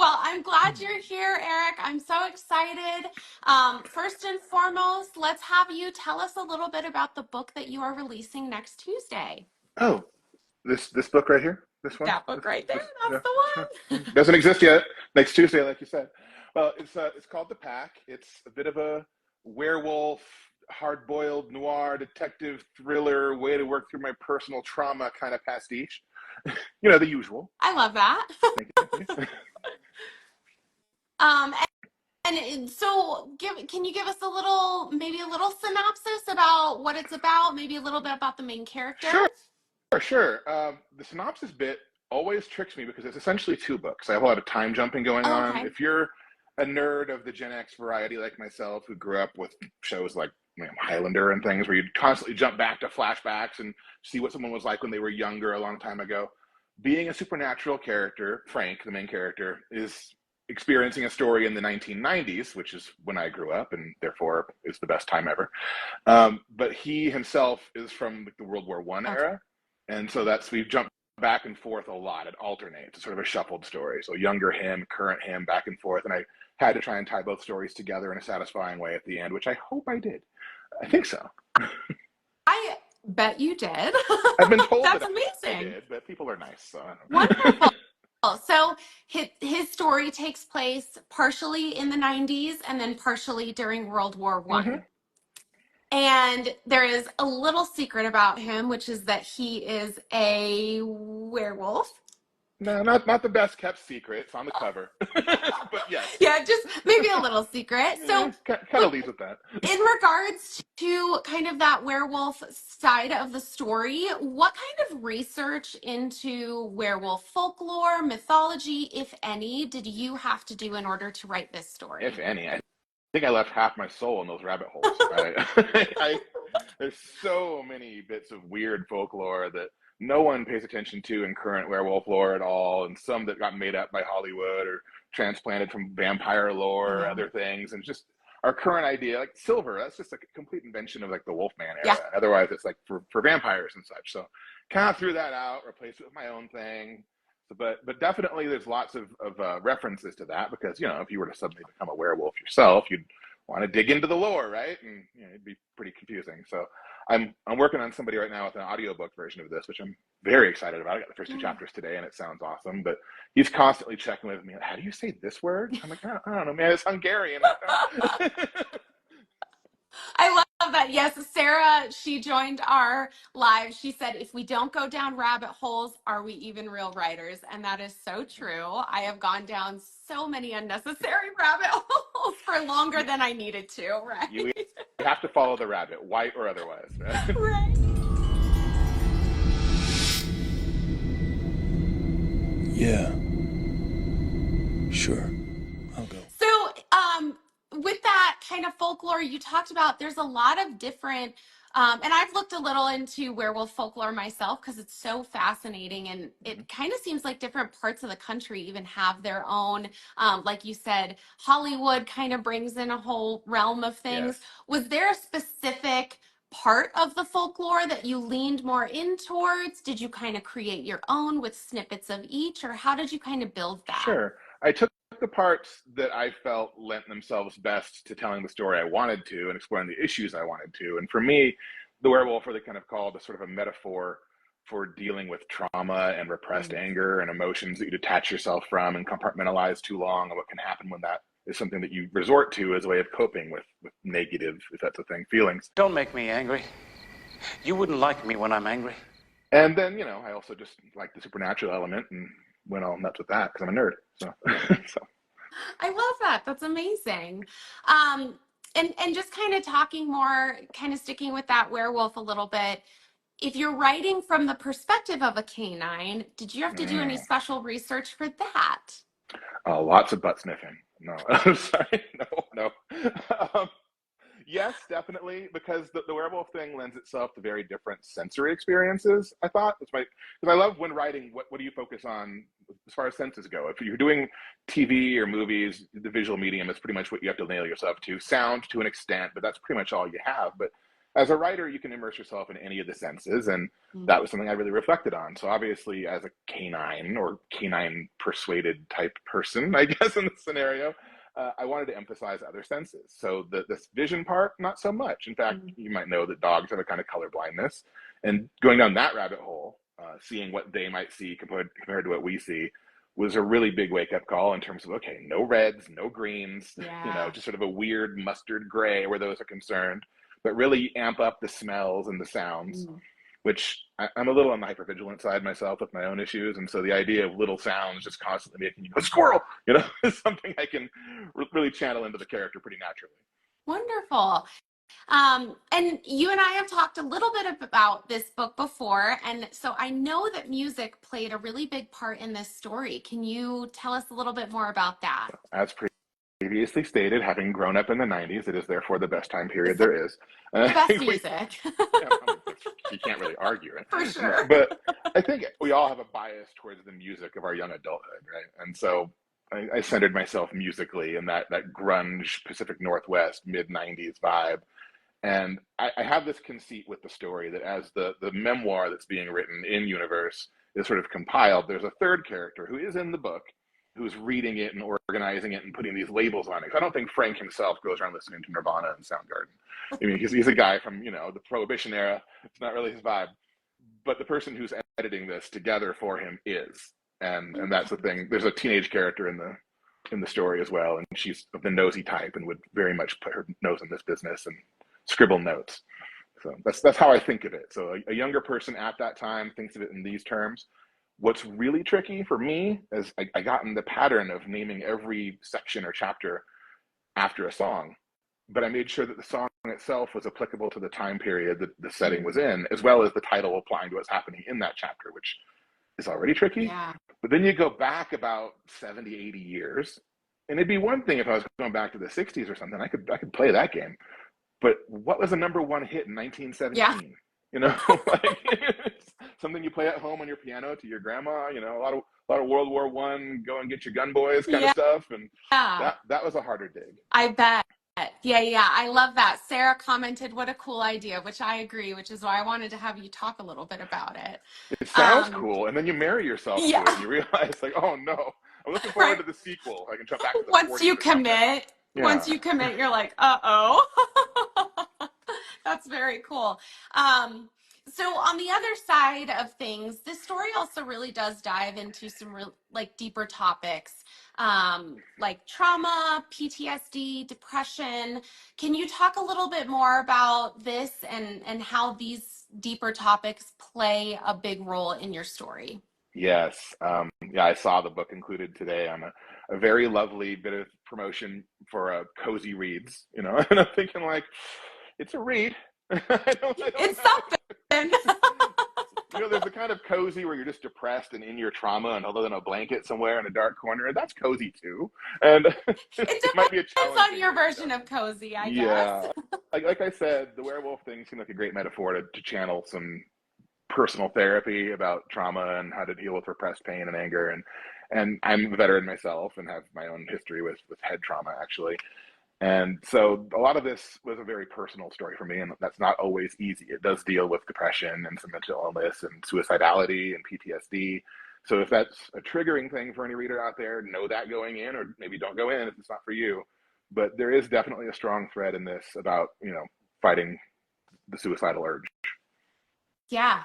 Well, I'm glad you're here, Eric. I'm so excited. First and foremost, let's have you tell us a little bit about the book that you are releasing next Tuesday. Oh, this book right here, this one, That book right there, this that's yeah, the one. doesn't exist yet. Next Tuesday, like you said. Well, it's called The Pack. It's a bit of a werewolf, hard-boiled noir detective thriller, way to work through my personal trauma kind of pastiche. The usual. I love that. Thank you, thank you. Um, so can you give us maybe a little synopsis about what it's about, maybe a little bit about the main character? Sure, sure. The synopsis bit always tricks me because it's essentially two books. I have a lot of time jumping going Oh, on. okay. If you're a nerd of the Gen X variety like myself, who grew up with shows like Highlander and things, where you constantly jump back to flashbacks and see what someone was like when they were younger a long time ago, being a supernatural character, Frank, the main character, is experiencing a story in the 1990s, which is when I grew up, and therefore is the best time ever. But he himself is from the World War I Okay. era, and so we've jumped back and forth a lot. It alternates. It's sort of a shuffled story. So younger him, current him, back and forth. And I had to try and tie both stories together in a satisfying way at the end, which I hope I did. I think so. I bet you did. I've been told That's that I amazing. did, but people are nice, so I don't know. Wonderful. So his story takes place partially in the 90s and then partially during World War hmm One. And there is a little secret about him, which is that he is a werewolf. No, not the best kept secret. It's on the cover, but yes, Yeah, just maybe a little secret. So, kind of leads with that. in regards to kind of that werewolf side of the story, what kind of research into werewolf folklore, mythology, if any, did you have to do in order to write this If story? any. I think I left half my soul in those rabbit holes. There's so many bits of weird folklore that no one pays attention to in current werewolf lore at all, and some that got made up by Hollywood or transplanted from vampire lore or Yeah. other things, and just our current idea, like silver, that's just like a complete invention of like the Wolfman Yeah. era. Otherwise, it's like for vampires and such. So kind of threw that out, replaced it with my own thing. But definitely there's lots of references to that because if you were to suddenly become a werewolf yourself, you'd want to dig into the lore, right? And it'd be pretty confusing. So I'm working on somebody right now with an audiobook version of this, which I'm very excited about. I got the first two Yeah. chapters today, and it sounds awesome. But he's constantly checking with me. How do you say this word? I'm like, I don't know, man. It's Hungarian. I love that. Yes, Sarah, she joined our live. She said, if we don't go down rabbit holes, are we even real writers? And that is so true. I have gone down so many unnecessary rabbit holes for longer you, than I needed to, right? you have to follow the rabbit, white or otherwise, right? Right. Yeah, sure. I'll go. So, with that kind of folklore you talked about, there's a lot of different, and I've looked a little into werewolf folklore myself because it's so fascinating, and Mm-hmm. it kind of seems like different parts of the country even have their own, like you said, Hollywood kind of brings in a whole realm of Yes. things. Was there a specific part of the folklore that you leaned more in towards? Did you kind of create your own with snippets of each, or how did you kind of build that? Sure. I took the parts that I felt lent themselves best to telling the story I wanted to and exploring the issues I wanted to. And for me, the werewolf really kind of called a sort of a metaphor for dealing with trauma and repressed Mm. anger and emotions that you detach yourself from and compartmentalize too long, and what can happen when that is something that you resort to as a way of coping with negative, if that's a thing, feelings. Don't make me angry. You wouldn't like me when I'm angry. And then, I also just like the supernatural element and went all nuts with that because I'm a nerd. So, so I love that. That's amazing. Um, and just kind of talking more, kind of sticking with that werewolf a little bit. If you're writing from the perspective of a canine, did you have to do any mm, special research for that? lots of butt sniffing. No, I'm sorry. No. Um, yes, definitely, because the werewolf thing lends itself to very different sensory experiences. I thought because I love when writing. What do you focus on as far as senses go? If you're doing TV or movies, the visual medium is pretty much what you have to nail yourself to. Sound to an extent, but that's pretty much all you have. But as a writer, you can immerse yourself in any of the senses, and that was something I really reflected on. So obviously, as a canine or canine persuaded type person, I guess in this scenario, I wanted to emphasize other senses. So this vision part, not so much. In fact, you might know that dogs have a kind of color blindness, and going down that rabbit hole, seeing what they might see compared to what we see, was a really big wake-up call in terms of, okay, no reds, no greens, just sort of a weird mustard gray where those are concerned, but really amp up the smells and the sounds, which I'm a little on the hypervigilant side myself with my own issues. And so the idea of little sounds just constantly making you go, squirrel, is something I can really channel into the character pretty naturally. Wonderful. And you and I have talked a little bit about this book before, and so I know that music played a really big part in this story. Can you tell us a little bit more about that? As previously stated, having grown up in the 90s, it is therefore the best time period there is. The best music. You can't really argue it. For sure. But I think we all have a bias towards the music of our young adulthood, right? And so I centered myself musically in that grunge Pacific Northwest mid-90s vibe. And I have this conceit with the story that as the memoir that's being written in universe is sort of compiled, there's a third character who is in the book, who's reading it and organizing it and putting these labels on it. I don't think Frank himself goes around listening to Nirvana and Soundgarden. I mean, he's a guy from, the Prohibition era. It's not really his vibe. But the person who's editing this together for him is. And that's the thing. There's a teenage character in the story as well, and she's of the nosy type and would very much put her nose in this business and scribble notes. So that's how I think of it. So a younger person at that time thinks of it in these terms. What's really tricky for me is I got in the pattern of naming every section or chapter after a song, but I made sure that the song itself was applicable to the time period that the setting was in, as well as the title applying to what's happening in that chapter, which is already tricky. Yeah. But then you go back about 70, 80 years, and it'd be one thing if I was going back to the 60s or something, I could play that game. But what was a number one hit in 1917? Yeah. Something you play at home on your piano to your grandma, a lot of World War I, go and get your gun boys kind of stuff. And that was a harder dig. I bet. Yeah. I love that. Sarah commented, what a cool idea, which I agree, which is why I wanted to have you talk a little bit about it. It sounds cool. And then you marry yourself to it and you realize oh no, I'm looking forward to the sequel. I can jump back to the Once you commit, you're like, uh-oh. That's very cool. So on the other side of things, this story also really does dive into some deeper topics, like trauma, PTSD, depression. Can you talk a little bit more about this and how these deeper topics play a big role in your story? Yes. I saw the book included today on a very lovely bit of promotion for Cozy Reads, and I'm thinking it's a read. It's something. There's the kind of cozy where you're just depressed and in your trauma and other than a blanket somewhere in a dark corner. That's cozy too. And it might be a challenge. It's on your version of cozy, I guess. Like I said, the werewolf thing seemed like a great metaphor to channel some personal therapy about trauma and how to deal with repressed pain and anger. And I'm a veteran myself and have my own history with head trauma, actually. And so a lot of this was a very personal story for me, and that's not always easy. It does deal with depression and some mental illness and suicidality and PTSD. So if that's a triggering thing for any reader out there, know that going in, or maybe don't go in if it's not for you. But there is definitely a strong thread in this about, fighting the suicidal urge. Yeah.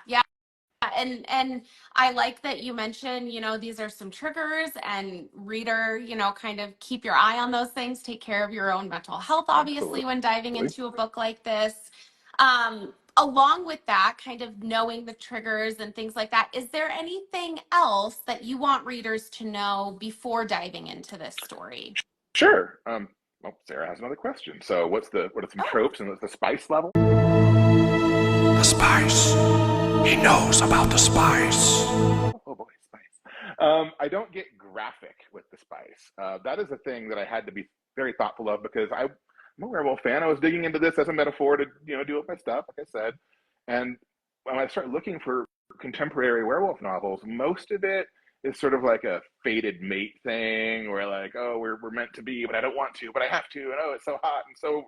And I like that you mentioned, these are some triggers, and reader, kind of keep your eye on those things, take care of your own mental health, obviously, when diving into a book like this. Along with that, kind of knowing the triggers and things like that, is there anything else that you want readers to know before diving into this story? Sure. Sarah has another question. So what are some tropes and what's the spice level? The spice. He knows about the spice. Oh boy, spice. I don't get graphic with the spice. That is a thing that I had to be very thoughtful of because I'm a werewolf fan. I was digging into this as a metaphor to, deal with my stuff, like I said. And when I started looking for contemporary werewolf novels, most of it is sort of like a fated mate thing where we're meant to be, but I don't want to, but I have to. And it's so hot. And so,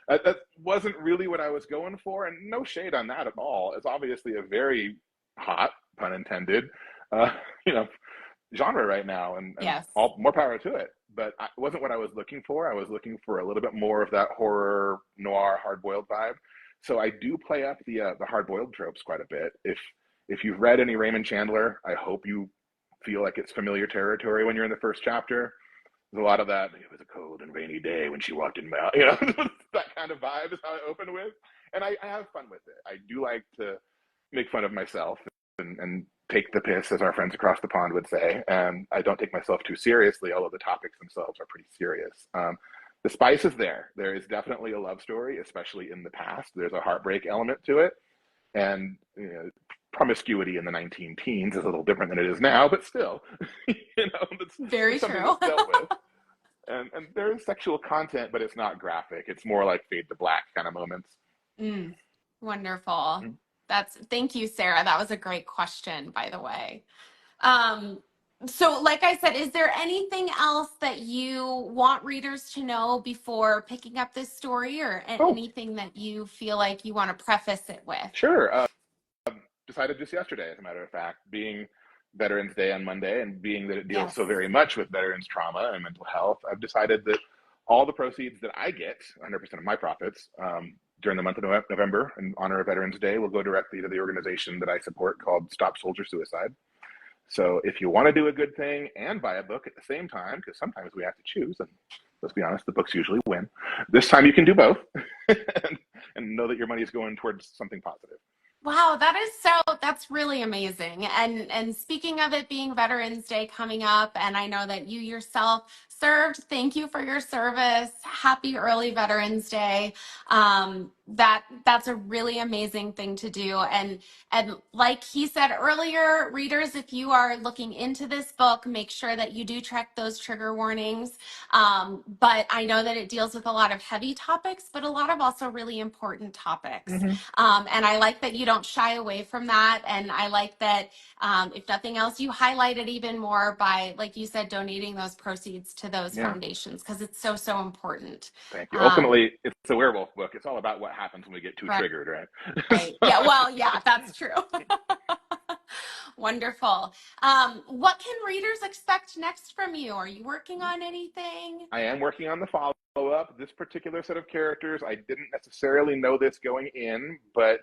That wasn't really what I was going for, and no shade on that at all. It's obviously a very hot, pun intended, uh, you know, genre right now, and Yes. all more power to it. But it wasn't what I was looking for. I was looking for a little bit more of that horror noir hard boiled vibe. So I do play up the hard boiled tropes quite a bit. If you've read any Raymond Chandler, I hope you feel like it's familiar territory when you're in the first chapter. There's a lot of that. It was a cold and rainy day when she walked in. That kind of vibe is how I open with, and I have fun with it. I do like to make fun of myself and take the piss, as our friends across the pond would say. And I don't take myself too seriously, although the topics themselves are pretty serious. The spice is there. There is definitely a love story, especially in the past. There's a heartbreak element to it, and promiscuity in the 19 teens is a little different than it is now, but still, Very it's something true. that's dealt with. And there's sexual content, but it's not graphic. It's more like fade to black kind of moments. Wonderful. Mm. Thank you, Sarah. That was a great question, by the way. So like I said, is there anything else that you want readers to know before picking up this story, or Oh, anything that you feel like you want to preface it with? sure. Decided just yesterday, as a matter of fact, being Veterans Day on Monday, and being that it deals Yes. so very much with veterans trauma and mental health, I've decided that all the proceeds that I get, 100% of my profits, during the month of November in honor of Veterans Day, will go directly to the organization that I support called Stop Soldier Suicide. So if you want to do a good thing and buy a book at the same time, because sometimes we have to choose, and let's be honest, the books usually win. This time you can do both, and know that your money is going towards something positive. Wow, that's really amazing. And speaking of it being Veterans Day coming up, and I know that you yourself served, thank you for your service. Happy early Veterans Day. That's a really amazing thing to do. And like he said earlier, readers, if you are looking into this book, make sure that you do check those trigger warnings. But I know that it deals with a lot of heavy topics, but a lot of also really important topics. Mm-hmm. And I like that you don't shy away from that. And I like that, if nothing else, you highlight it even more by, like you said, donating those proceeds to those Yeah. foundations, because it's so, so important. Thank you. Ultimately, it's a werewolf book. It's all about what happens when we get too Right. triggered, right? Right. Yeah, well, yeah, that's true. Wonderful. What can readers expect next from you? Are you working on anything? I am working on the follow-up. This particular set of characters, I didn't necessarily know this going in, but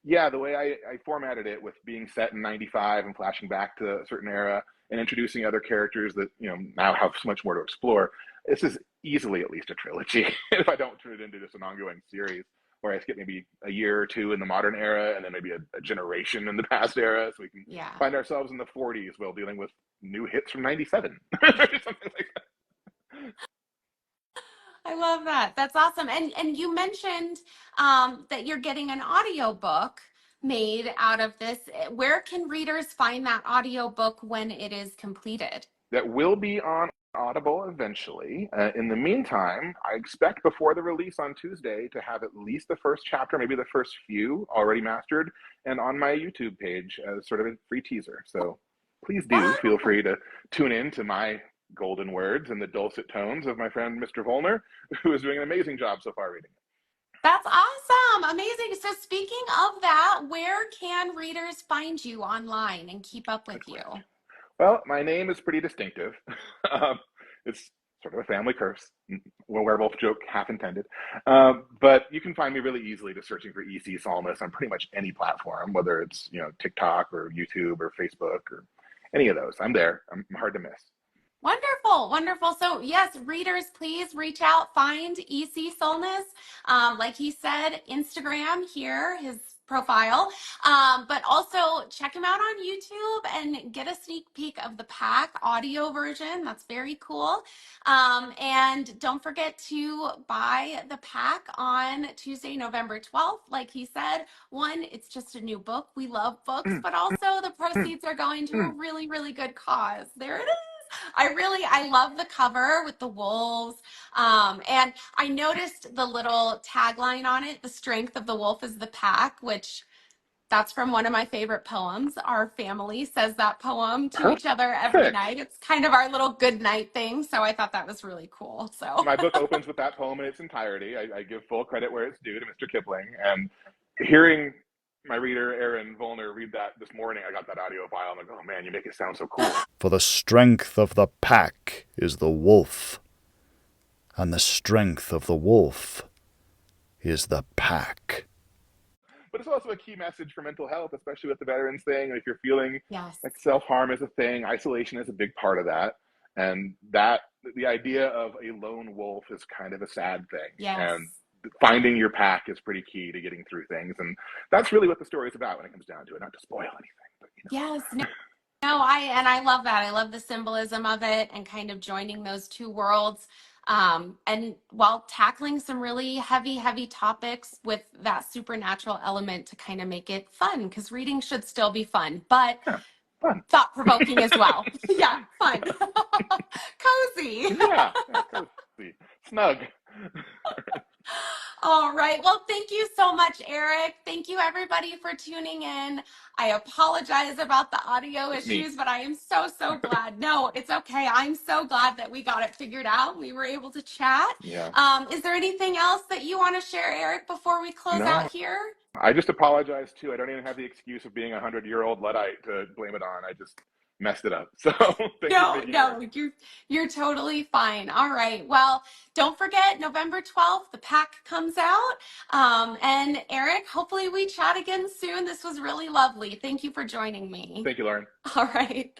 yeah, the way I formatted it with being set in 95 and flashing back to a certain era and introducing other characters that, now have so much more to explore, this is easily at least a trilogy if I don't turn it into just an ongoing series where I skip maybe a year or two in the modern era and then maybe a generation in the past era, so we can find ourselves in the 40s while dealing with new hits from 97 or something like that. I love that. That's awesome. And you mentioned that you're getting an audiobook made out of this. Where can readers find that audiobook when it is completed? That will be on Audible eventually. In the meantime, I expect before the release on Tuesday to have at least the first chapter, maybe the first few already mastered, and on my YouTube page as sort of a free teaser. So please do feel free to tune in to my golden words and the dulcet tones of my friend Mr. Volner, who is doing an amazing job so far reading it. That's awesome. Amazing. So speaking of that, where can readers find you online and keep up with you? Well, my name is pretty distinctive. It's sort of a family curse. Werewolf joke, half intended. But you can find me really easily just searching for EC Psalmist on pretty much any platform, whether it's TikTok or YouTube or Facebook or any of those. I'm there. I'm hard to miss. Wonderful, wonderful. So yes, readers, please reach out, find EC Solness. Like he said, Instagram here, his profile, but also check him out on YouTube and get a sneak peek of the pack audio version. That's very cool. And don't forget to buy the pack on Tuesday, November 12th. Like he said, one, it's just a new book. We love books, but also the proceeds are going to a really, really good cause. There it is. I love the cover with the wolves. And I noticed the little tagline on it, the strength of the wolf is the pack, which That's from one of my favorite poems. Our family says that poem to each other every Perfect. night. It's kind of our little good night thing. So I thought that was really cool. So, My book opens with that poem in its entirety. I give full credit where it's due to Mr. Kipling. And hearing my reader, Aaron Volner, read that this morning, I got that audio file. I'm like, oh man, you make it sound so cool. For the strength of the pack is the wolf, and the strength of the wolf is the pack. But it's also a key message for mental health, especially with the veterans thing. If you're feeling yes. like self-harm is a thing, isolation is a big part of that. And that the idea of a lone wolf is kind of a sad thing. Yes. And finding your pack is pretty key to getting through things. And that's really what the story is about when it comes down to it. Not to spoil anything, but Yes. No, I love that. I love the symbolism of it and kind of joining those two worlds. And while tackling some really heavy topics with that supernatural element to kind of make it fun, because reading should still be fun, but yeah, fun. Thought-provoking as well. Yeah, fun. Cozy. Yeah, cozy. Snug. All right. Well, thank you so much, Eric. Thank you, everybody, for tuning in. I apologize about the audio issues, but I am so glad. No, it's okay. I'm so glad that we got it figured out. We were able to chat. Yeah. Is there anything else that you want to share, Eric, before we close out here? I just apologize, too. I don't even have the excuse of being a 100-year-old Luddite to blame it on. I just messed it up. So you're totally fine. All right. Well, don't forget November 12th, the pack comes out. And Eric, hopefully we chat again soon. This was really lovely. Thank you for joining me. Thank you, Lauren. All right.